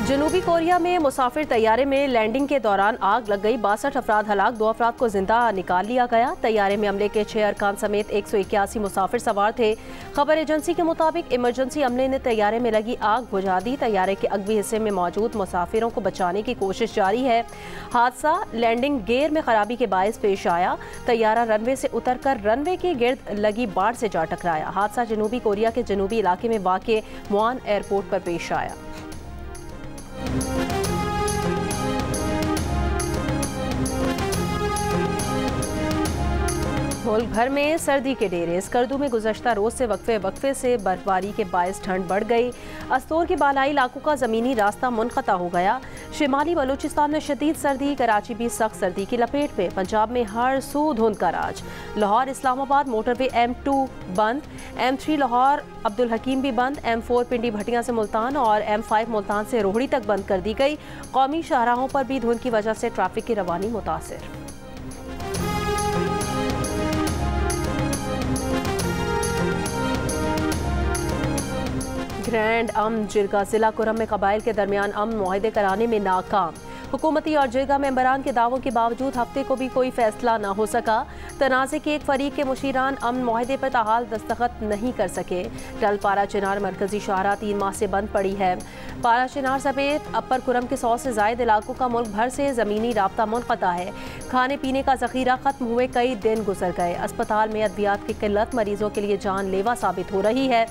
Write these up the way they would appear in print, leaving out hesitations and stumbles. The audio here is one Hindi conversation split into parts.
जनूबी कोरिया में मुसाफिर तैयारे में लैंडिंग के दौरान आग लग गई। 62 अफराद हलाक, 2 अफराद को जिंदा निकाल लिया गया। तैयारे में अमले के 6 अरकान समेत 181 मुसाफिर सवार थे। खबर एजेंसी के मुताबिक इमरजेंसी अमले ने तैयारे में लगी आग बुझा दी। तैयारे के अगवी हिस्से में मौजूद मुसाफिरों को बचाने की कोशिश जारी है। हादसा लैंडिंग गेयर में खराबी के बायस पेश आया। तैयारा रनवे से उतरकर रनवे के गिर्द लगी बाढ़ से जा टकराया। हादसा जनूबी कोरिया के जनूबी इलाके में वाक़े मुआन एयरपोर्ट पर पेश आया। मुल्क भर में सर्दी के डेरे। स्कर्दू में गुज़श्ता रोज से वक्फे से बर्फबारी के बायस ठंड बढ़ गई। अस्तोर के बालाई इलाकों का ज़मीनी रास्ता मुनक़ता हो गया। शिमाली बलूचिस्तान में शदीद सर्दी, कराची भी सख्त सर्दी की लपेट में। पंजाब में हर सू धुंध का राज। लाहौर इस्लामाबाद मोटरवे M2 बंद, M3 लाहौर अब्दुल हकीम भी बंद, M4 पिंडी भटियां से मुल्तान और M5 मुल्तान से रोहड़ी तक बंद कर दी गई। कौमी शाहराहों पर भी धुंध की वजह से ट्रैफिक की रवानी मुतासिर। ग्रैंड अमन जिरगा जिला कुरम में कबाइल के दरमियान अमन मुआहदे कराने में नाकाम। हुकूमती और जिरगा मेंबरान के दावों के बावजूद हफ्ते को भी कोई फैसला न हो सका। तनाज़े के एक फरीक के मुशीरान अमन मुआहदे पर ताहाल दस्तखत नहीं कर सके। टल पारा चिनार मरकजी शाहरा 3 माह से बंद पड़ी है। पारा चिनार समेत अपर कुरम के 100 से ज़ायद इलाकों का मुल्क भर से ज़मीनी राब्ता मुनक़ता है। खाने पीने का ज़ख़ीरा ख़त्म हुए कई दिन गुजर गए। अस्पताल में अद्वियात की किल्लत मरीजों के लिए जानलेवा साबित हो रही है।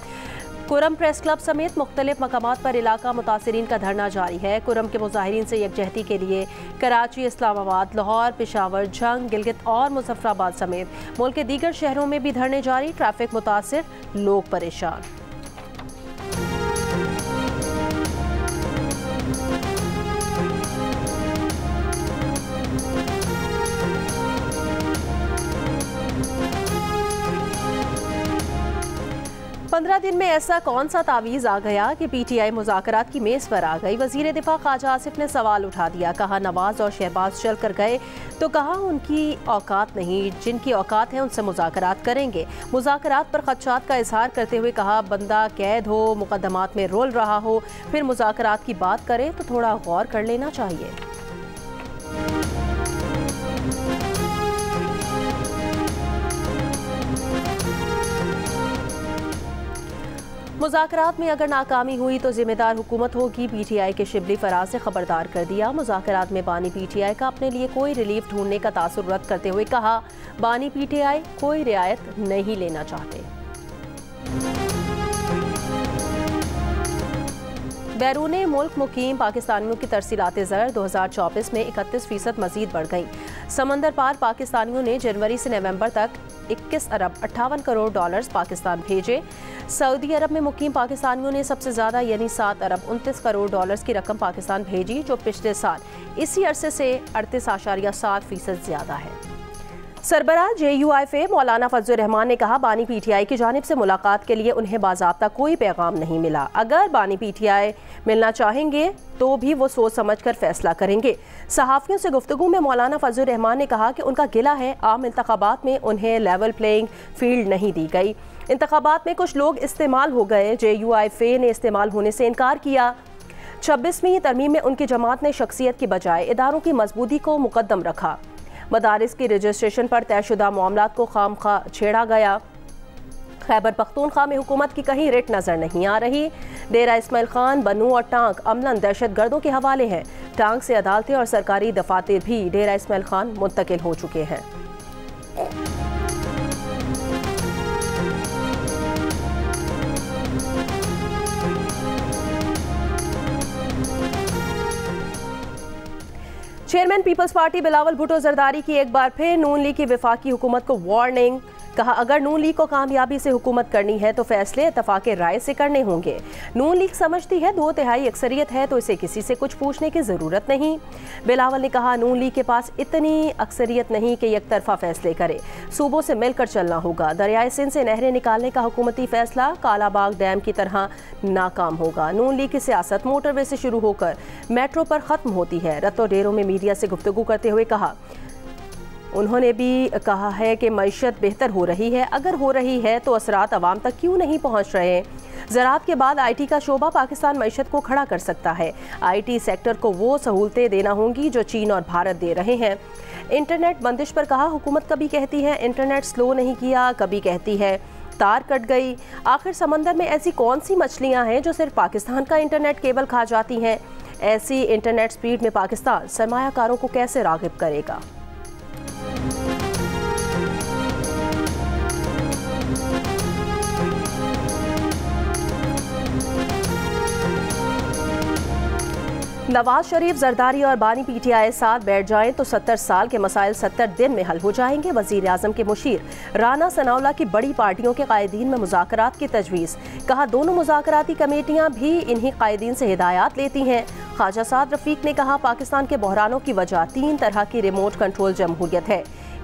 कुरम प्रेस क्लब समेत मुख्तलिफ मकामात पर इलाका मुतासिरीन का धरना जारी है। कुरम के मुजाहिरीन से यकजहती के लिए कराची, इस्लामाबाद, लाहौर, पेशावर, झंग, गिलगित और मुजफ्फराबाद समेत मुल्क के दीगर शहरों में भी धरने जारी। ट्रैफिक मुतासिर, लोग परेशान। पंद्रह दिन में ऐसा कौन सा तावीज़ आ गया कि PTI मुज़ाकरात की मेज़ पर आ गई। वज़ीर दिफा ख्वाजा आसिफ ने सवाल उठा दिया। कहा नवाज और शहबाज चल कर गए तो कहा उनकी औकात नहीं, जिनकी औकात है उनसे मुज़ाकरात करेंगे। मुज़ाकरात पर ख़दशात का इजहार करते हुए कहा बंदा कैद हो, मुकदमात में रोल रहा हो, फिर मुज़ाकरात की बात करे तो थोड़ा गौर कर लेना चाहिए। मुज़ाकरात में अगर नाकामी हुई तो जिम्मेदार हुकूमत होगी। PTI के शिबली फराज ने खबरदार कर दिया। मुज़ाकरात में बानी PTI का अपने लिए कोई रिलीफ ढूंढने का तासुर रद्द करते हुए कहा बानी PTI कोई रियायत नहीं लेना चाहते। बैरून मुल्क मुकीम पाकिस्तानियों की तरसीलाते ज़र 2024 में 31% मजीद बढ़ गई। समंदर पार पाकिस्तानियों ने जनवरी से नवंबर तक 21 अरब 58 करोड़ डॉलर्स पाकिस्तान भेजे। सऊदी अरब में मुकीम पाकिस्तानियों ने सबसे ज़्यादा यानी 7 अरब 29 करोड़ डॉलर्स की रकम पाकिस्तान भेजी, जो पिछले साल इसी अरसे से 38.7% ज़्यादा है। सरबराह JUIFA मौलाना फजल रहमान ने कहा बानी PTI की जानिब से मुलाकात के लिए उन्हें बाज़ाब्ता कोई पैगाम नहीं मिला। अगर बानी PTI मिलना चाहेंगे तो भी वो सोच समझ कर फैसला करेंगे। सहाफ़ियों से गुफ्तगू में मौलाना फजल रहमान ने कहा कि उनका गिला है आम इंतखाबात में उन्हें लेवल प्लेइंग फील्ड नहीं दी गई। इंतखाबात में कुछ लोग इस्तेमाल हो गए। JUIFA ने इस्तेमाल होने से इनकार किया। 26वीं तरमीम में उनकी जमात ने शख्सियत की बजाय इदारों की मजबूती को मुकद्दम रखा। मदारिस की रजिस्ट्रेशन पर तयशुदा मामलात को खामखा छेड़ा गया। खैबर पख्तूनख्वा में हुकूमत की कहीं रिट नजर नहीं आ रही। डेरा इस्माइल खान, बनू और टांग अमलन दहशत गर्दों के हवाले हैं। टांग से अदालतें और सरकारी दफातर भी डेरा इस्माइल खान मुंतकिल हो चुके हैं। Chairman Peoples Party Bilawal Bhutto Zardari की एक बार फिर नून लीग की वफाकी हुकूमत को वार्निंग। कहा अगर नून लीग को कामयाबी से हुकूमत करनी है तो फैसले इत्तफाक राय से करने होंगे। नून लीग समझती है 2/3 अक्सरियत है तो इसे किसी से कुछ पूछने की ज़रूरत नहीं। बिलावल ने कहा नून लीग के पास इतनी अक्सरियत नहीं कि एक तरफा फैसले करे, सूबों से मिलकर चलना होगा। दरियाए सिंध से नहरें निकालने का हुकूमती फैसला कालाबाग डैम की तरह नाकाम होगा। नून लीग की सियासत मोटरवे से शुरू होकर मेट्रो पर ख़त्म होती है। रत्तो डेरों में मीडिया से गुफ्तगू करते हुए कहा उन्होंने भी कहा है कि मईशत बेहतर हो रही है, अगर हो रही है तो असरात आवाम तक क्यों नहीं पहुंच रहे। ज़राअत के बाद IT का शोबा पाकिस्तान मईशत को खड़ा कर सकता है। IT सेक्टर को वो सहूलतें देना होंगी जो चीन और भारत दे रहे हैं। इंटरनेट बंदिश पर कहा, हुकूमत कभी कहती है इंटरनेट स्लो नहीं किया, कभी कहती है तार कट गई। आखिर समंदर में ऐसी कौन सी मछलियां हैं जो सिर्फ पाकिस्तान का इंटरनेट केबल खा जाती हैं। ऐसी इंटरनेट स्पीड में पाकिस्तान सरमायाकारों को कैसे राग़िब करेगा। नवाज शरीफ, जरदारी और बानी PTI साथ बैठ जाएं तो 70 साल के मसाइल 70 दिन में हल हो जाएंगे। वजीर आजम के मुशीर राना सनाउल्लाह की बड़ी पार्टियों के कायदीन में मुज़ाकरात की तजवीज़। कहा, दोनों मुज़ाकराती कमेटियां भी इन्हीं कायदीन से हिदायत लेती हैं। ख्वाजा साद रफीक ने कहा, पाकिस्तान के बहरानों की वजह 3 तरह की रिमोट कंट्रोल जमहूरियत है।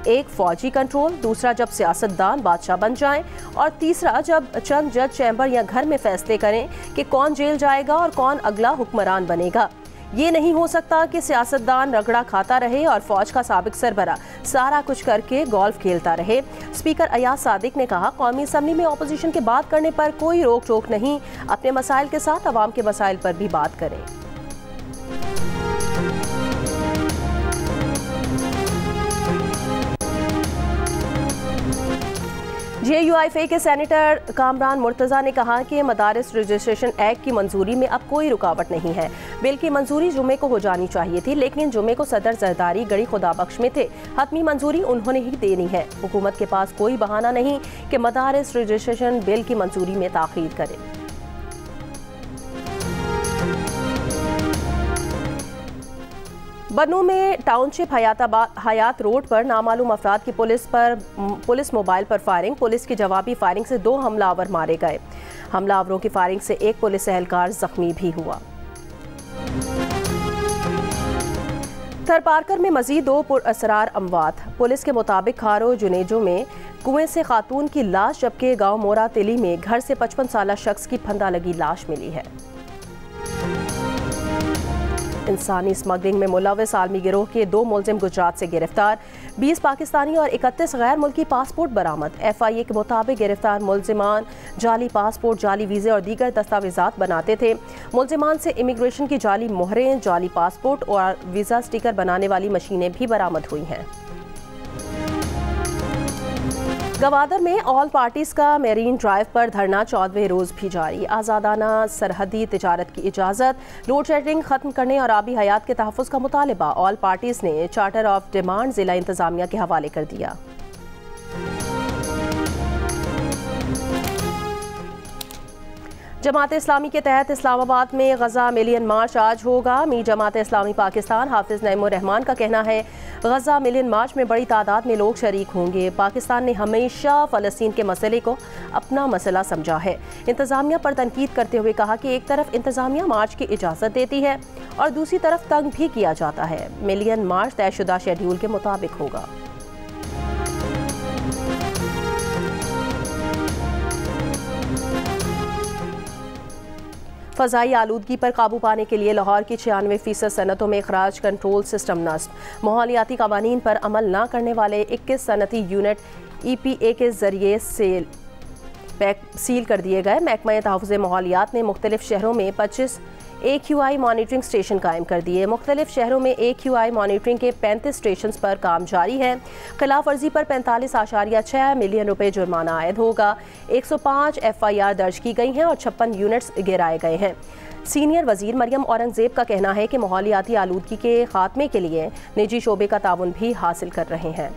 एक फौजी कंट्रोल, दूसरा जब सियासतदान बादशाह बन जाएं, और तीसरा जब चंद जज चैम्बर या घर में फैसले करें कि कौन जेल जाएगा और कौन अगला हुक्मरान बनेगा। ये नहीं हो सकता कि सियासतदान रगड़ा खाता रहे और फौज का साबिक सरबरा सारा कुछ करके गोल्फ खेलता रहे। स्पीकर अयाज सादिक ने कहा, कौमी असम्बली में अपोजिशन के बात करने पर कोई रोक टोक नहीं, अपने मसाइल के साथ अवाम के मसाइल पर भी बात करें। JUIFA के सेनेटर कामरान मुर्तज़ा ने कहा कि मदारिस रजिस्ट्रेशन एक्ट की मंजूरी में अब कोई रुकावट नहीं है। बिल की मंजूरी जुमे को हो जानी चाहिए थी, लेकिन जुमे को सदर जरदारी गड़ी खुदाबख्श में थे। हतमी मंजूरी उन्होंने ही देनी है। हुकूमत के पास कोई बहाना नहीं कि मदारिस रजिस्ट्रेशन बिल की मंजूरी में ताख़ीर करे। बन्नू में टाउनशिप हयात रोड पर नामालूम अफराद की पुलिस मोबाइल पर फायरिंग। पुलिस की जवाबी फायरिंग से 2 हमलावर मारे गए। हमलावरों की फायरिंग से एक पुलिस एहलकार जख्मी भी हुआ। थरपारकर में मजीद 2 पुरअसरार अमवात। पुलिस के मुताबिक खारो जुनेजो में कुएं से खातून की लाश, जबकि गांव मोरा तिली में घर से 55 साला शख्स की फंदा लगी लाश मिली है। इंसानी स्मगलिंग में मुलविस आलमी गिरोह के 2 मुलजिम गुजरात से गिरफ्तार। 20 पाकिस्तानी और 31 गैर मुल्की पासपोर्ट बरामद। FIA के मुताबिक गिरफ्तार मुलजिमान जाली पासपोर्ट, जाली वीज़े और दीगर दस्तावेजात बनाते थे। मुलजिमान से इमिग्रेशन की जाली मोहरें, जाली पासपोर्ट और वीज़ा स्टिकर बनाने वाली मशीनें भी बरामद हुई हैं। गवादर में ऑल पार्टीज का मेरीन ड्राइव पर धरना 14वें रोज भी जारी। आज़ादाना सरहदी तिजारत की इजाज़त, लोड शेडिंग खत्म करने और आबी हयात के तहफ़्फ़ुज़ का मुतालबा ऑल पार्टीज ने चार्टर ऑफ डिमांड जिला इंतजामिया के हवाले कर दिया। जमात इस्लामी के तहत इस्लामाबाद में गज़ा मिलियन मार्च आज होगा। मीर जमात इस्लामी पाकिस्तान हाफिज़ नईमुर रहमान का कहना है, गज़ा मिलियन मार्च में बड़ी तादाद में लोग शरीक होंगे। पाकिस्तान ने हमेशा फ़लस्तीन के मसले को अपना मसला समझा है। इंतज़ामिया पर तनकीद करते हुए कहा कि एक तरफ इंतज़ामिया मार्च की इजाज़त देती है और दूसरी तरफ तंग भी किया जाता है। मिलियन मार्च तयशुदा शेड्यूल के मुताबिक होगा। फ़ज़ाई आलूदगी पर काबू पाने के लिए लाहौर की 96% सनतों में अखराज कंट्रोल सिस्टम नस्ब। माहौलियाती कवानीन पर अमल न करने वाले 21 सनती यूनिट EPA के जरिए सील कर दिए गए। महकमा तहफ़्फ़ुज़ माहौलियात ने मुख्तलिफ शहरों में 25 AQI मॉनिटरिंग स्टेशन कायम कर दिए। मुख्तलिफ शहरों में AQI मॉनिटरिंग के 35 स्टेशन पर काम जारी है। खिलाफ वर्जी पर 45.6 मिलियन रुपए जुर्माना आयद होगा। 105 FIR दर्ज की गई हैं और 56 यूनिट्स गिराए गए हैं। सीनियर वजीर मरियम औरंगजेब का कहना है कि माहौलियाती आलूदगी के खात्मे के लिए निजी शोबे का ताउन भी हासिल कर रहे हैं।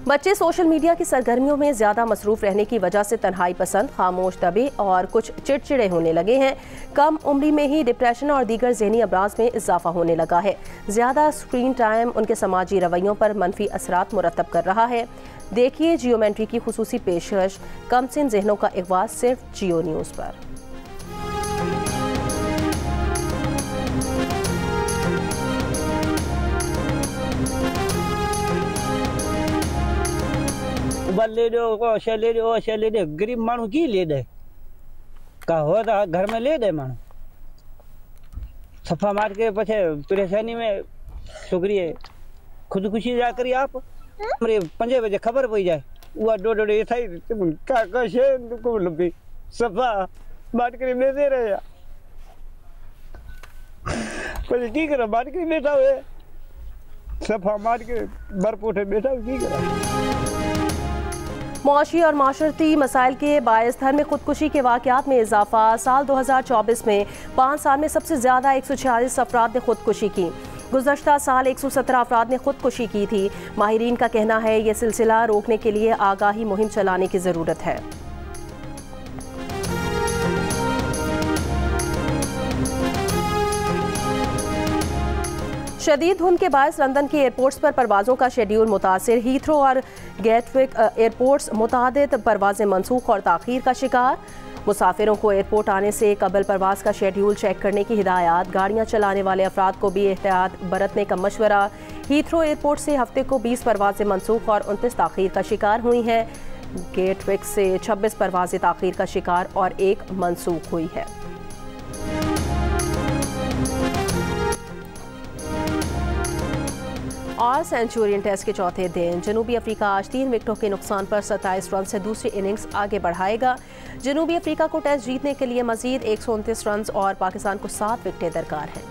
बच्चे सोशल मीडिया की सरगर्मियों में ज़्यादा मसरूफ़ रहने की वजह से तन्हाई पसंद, खामोश तबे और कुछ चिड़चिड़े होने लगे हैं। कम उम्री में ही डिप्रेशन और दीगर ज़हनी अमराज में इजाफा होने लगा है। ज़्यादा स्क्रीन टाइम उनके समाजी रवैयों पर मनफी असरात मुरतब कर रहा है। देखिए जियोमेट्री की खुसूसी पेशकश, कमसिन जहनों का अगवा सिर्फ जियो न्यूज़ पर। ले दे गरीब मानू की ले दे का हो घर में ले दे मानू सफा मार के पछे परेशानी में छोकरी है खुदकुशी जा करी आप हमरे 5 बजे खबर पई जाए वो डोडे ऐसा ही का शे को लंबी सफा बात करी ले दे रहे पर की करा बात करी बैठा हुए सफा मार के बरपोटे बैठा की करा। मुआशी और माशरती मसाइल के बायस धर में खुदकुशी के वाक़यात में इजाफा। साल 2024 में 5 साल में सबसे ज़्यादा 146 अफराद ने खुदकुशी की। गुज़श्ता साल 117 अफराद ने खुदकुशी की थी। माहिरीन का कहना है ये सिलसिला रोकने के लिए आगाही मुहिम चलाने की ज़रूरत है। शदीद धुंध के बायस लंदन के एयरपोर्ट्स पर परवाज़ों का शेड्यूल मुतासिर। हीथ्रो और गेटविक एयरपोर्ट्स मुतादिद परवाज़ें मनसूख और ताख़ीर का शिकार। मुसाफिरों को एयरपोर्ट आने से कबल परवाज़ का शेड्यूल चेक करने की हिदायत। गाड़ियाँ चलाने वाले अफराद को भी एहतियात बरतने का मशवरा। हीथ्रो एयरपोर्ट से हफ्ते को 20 परवाज़ें मनसूख और 29 ताख़ीर का शिकार हुई हैं। गेटविक से 26 परवाज़ें ताख़ीर का शिकार और 1 मनसूख हुई है। और सेंचुरियन टेस्ट के चौथे दिन जनूबी अफ्रीका आज 3 विकेटों के नुकसान पर 27 रन से दूसरी इनिंग्स आगे बढ़ाएगा। जनूबी अफ्रीका को टेस्ट जीतने के लिए मजीद 129 रन और पाकिस्तान को 7 विकेटें दरकार हैं।